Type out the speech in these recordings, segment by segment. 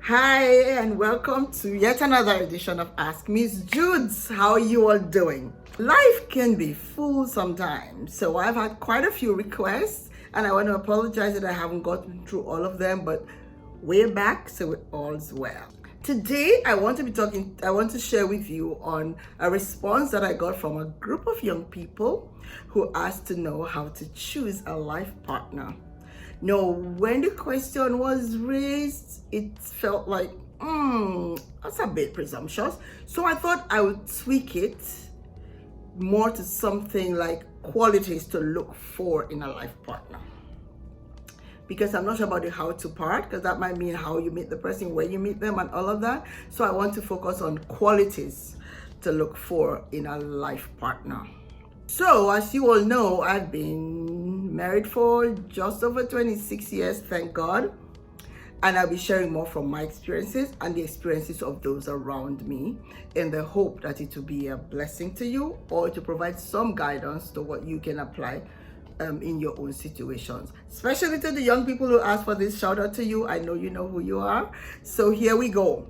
Hi, and welcome to yet another edition of Ask Miss Judes. How are you all doing? Life can be full sometimes, so I've had quite a few requests, and I want to apologize that I haven't gotten through all of them, but we're back, so all's well. Today, I want to share with you on a response that I got from a group of young people who asked to know how to choose a life partner. Now, when the question was raised, it felt like, that's a bit presumptuous. So I thought I would tweak it more to something like qualities to look for in a life partner. Because I'm not sure about the how to part, because that might mean how you meet the person, where you meet them, and all of that. So I want to focus on qualities to look for in a life partner. So, as you all know, I've been married for just over 26 years, thank God. And I'll be sharing more from my experiences and the experiences of those around me in the hope that it will be a blessing to you or to provide some guidance to what you can apply in your own situations. Especially to the young people who ask for this, shout out to you. I know you know who you are. So here we go.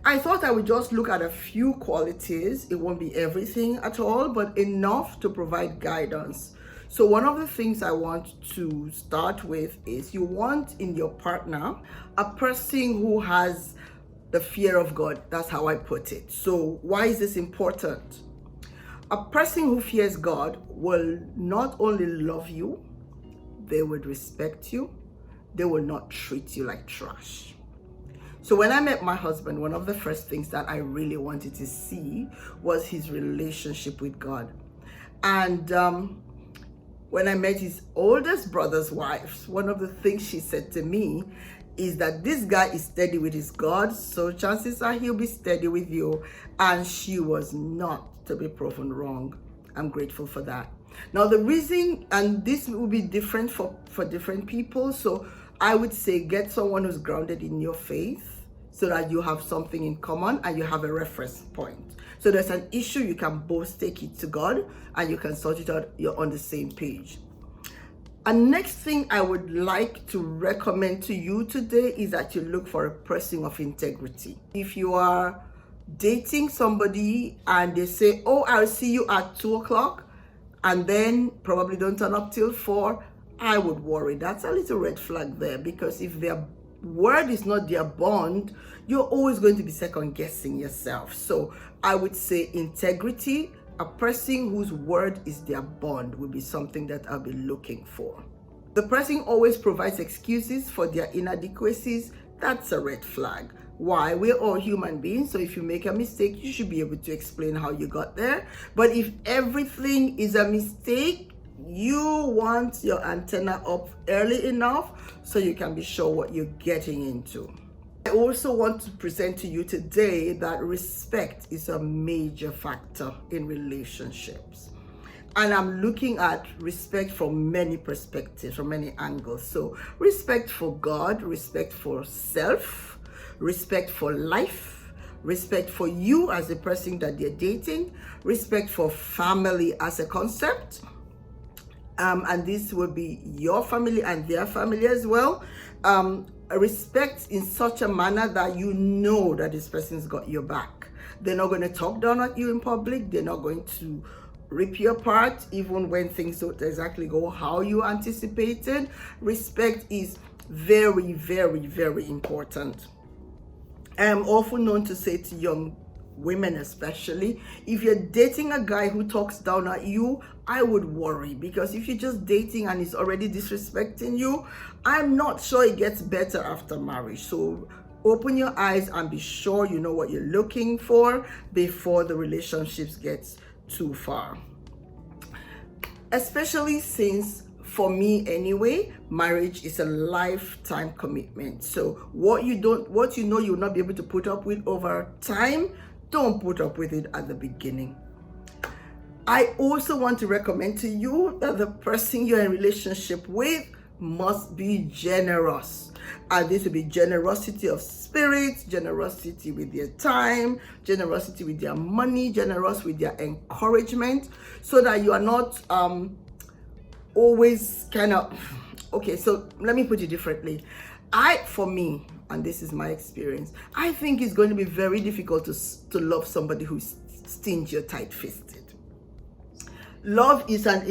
I thought I would just look at a few qualities. It won't be everything at all, but enough to provide guidance. So one of the things I want to start with is you want in your partner a person who has the fear of God. That's how I put it. So why is this important? A person who fears God will not only love you, they would respect you, they will not treat you like trash. So when I met my husband, one of the first things that I really wanted to see was his relationship with God. And when I met his oldest brother's wife, one of the things she said to me is that this guy is steady with his God, so chances are he'll be steady with you. And she was not to be proven wrong. I'm grateful for that. Now the reason, and this will be different for different people, so I would say get someone who's grounded in your faith so that you have something in common and you have a reference point. So there's an issue, you can both take it to God and you can sort it out, you're on the same page. And next thing I would like to recommend to you today is that you look for a person of integrity. If you are dating somebody and they say, oh, I'll see you at 2 o'clock, and then probably don't turn up till 4, I would worry. That's a little red flag there, because if their word is not their bond, you're always going to be second guessing yourself. So I would say integrity, a person whose word is their bond will be something that I'll be looking for. The person always provides excuses for their inadequacies. That's a red flag. Why? We're all human beings, so if you make a mistake, you should be able to explain how you got there. But if everything is a mistake, you want your antenna up early enough so you can be sure what you're getting into. I also want to present to you today that respect is a major factor in relationships. And I'm looking at respect from many perspectives, from many angles. So respect for God, respect for self, respect for life, respect for you as a person that they're dating, respect for family as a concept. And this will be your family and their family as well. Respect in such a manner that you know that this person's got your back. They're not going to talk down at you in public. They're not going to rip you apart even when things don't exactly go how you anticipated. Respect is very, very, very important. I'm often known to say to young women especially, if you're dating a guy who talks down at you, I would worry, because if you're just dating and he's already disrespecting you, I'm not sure it gets better after marriage. So open your eyes and be sure you know what you're looking for before the relationships gets too far. Especially since, for me anyway, marriage is a lifetime commitment. So what you know you'll not be able to put up with over time, don't put up with it at the beginning. I also want to recommend to you that the person you're in relationship with must be generous. And this will be generosity of spirit, generosity with their time, generosity with their money, generous with their encouragement, so that you are not always kind of, okay, so let me put it differently. For me, and this is my experience, I think it's going to be very difficult to love somebody who's stingy or tight-fisted. Love is an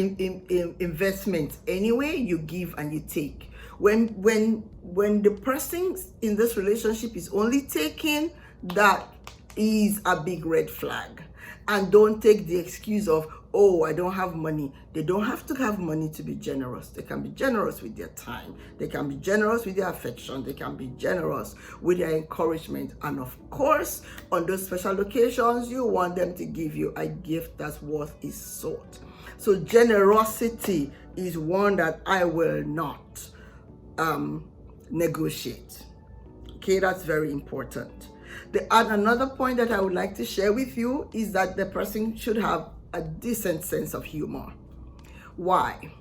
investment anyway. You give and you take. When the person in this relationship is only taking, that is a big red flag. And don't take the excuse of, oh, I don't have money. They don't have to have money to be generous. They can be generous with their time. They can be generous with their affection. They can be generous with their encouragement. And of course, on those special occasions, you want them to give you a gift that's worth its salt. So generosity is one that I will not negotiate. Okay, that's very important. Another point that I would like to share with you is that the person should have a decent sense of humor. Why?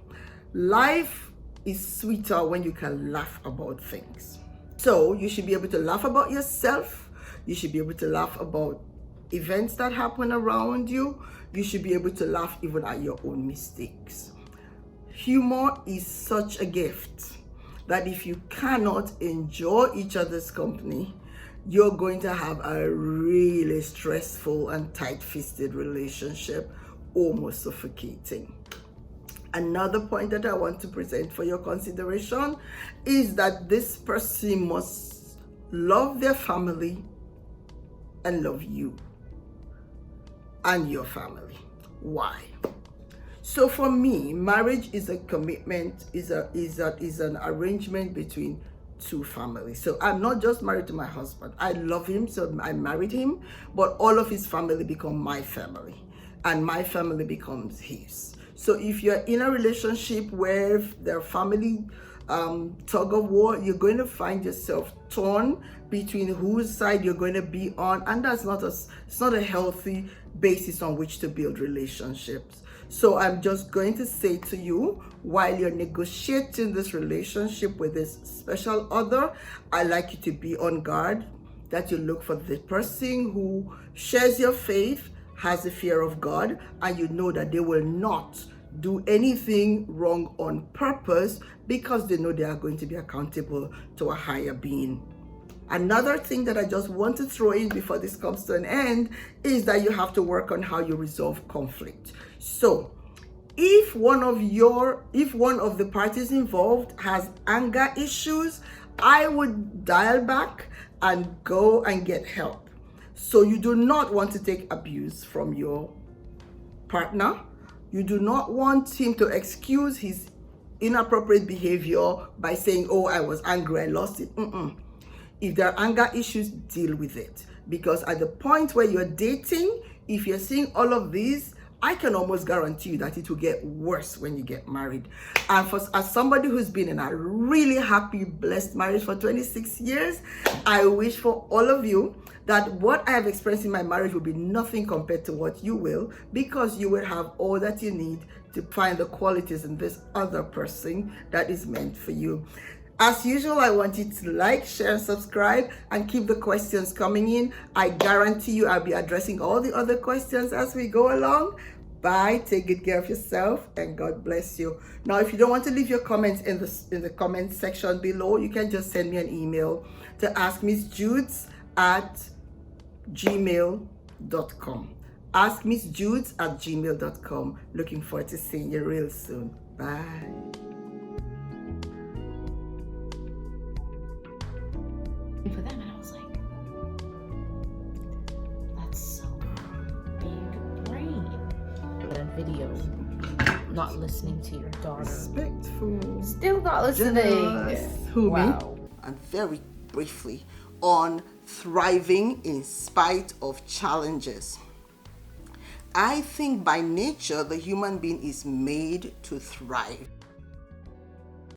Life is sweeter when you can laugh about things. So you should be able to laugh about yourself. You should be able to laugh about events that happen around you. You should be able to laugh even at your own mistakes. Humor is such a gift that if you cannot enjoy each other's company, you're going to have a really stressful and tight-fisted relationship, almost suffocating. Another point that I want to present for your consideration is that this person must love their family and love you and your family. Why? So for me, marriage is a commitment, is an arrangement between two families. So I'm not just married to my husband. I love him, so I married him, but all of his family become my family, and my family becomes his. So if you're in a relationship where their family tug of war, you're going to find yourself torn between whose side you're going to be on, and it's not a healthy basis on which to build relationships. So I'm just going to say to you, while you're negotiating this relationship with this special other, I'd like you to be on guard, that you look for the person who shares your faith, has the fear of God, and you know that they will not do anything wrong on purpose, because they know they are going to be accountable to a higher being. Another thing that I just want to throw in before this comes to an end is that you have to work on how you resolve conflict. So if one of the parties involved has anger issues, I would dial back and go and get help. So you do not want to take abuse from your partner. You do not want him to excuse his inappropriate behavior by saying, oh, I was angry, I lost it. If there are anger issues, deal with it. Because at the point where you're dating, if you're seeing all of these, I can almost guarantee you that it will get worse when you get married. And as somebody who's been in a really happy, blessed marriage for 26 years, I wish for all of you that what I have experienced in my marriage will be nothing compared to what you will, because you will have all that you need to find the qualities in this other person that is meant for you. As usual, I want you to like, share, and subscribe, and keep the questions coming in. I guarantee you I'll be addressing all the other questions as we go along. Bye. Take good care of yourself, and God bless you. Now, if you don't want to leave your comments in the comment section below, you can just send me an email to askmissjudes@gmail.com. askmissjudes@gmail.com. Looking forward to seeing you real soon. Bye. For them, and I was like, that's so big brain. A video, not listening to your daughter. Respectful. Still not listening. Who, wow. me? And very briefly on thriving in spite of challenges. I think by nature, the human being is made to thrive.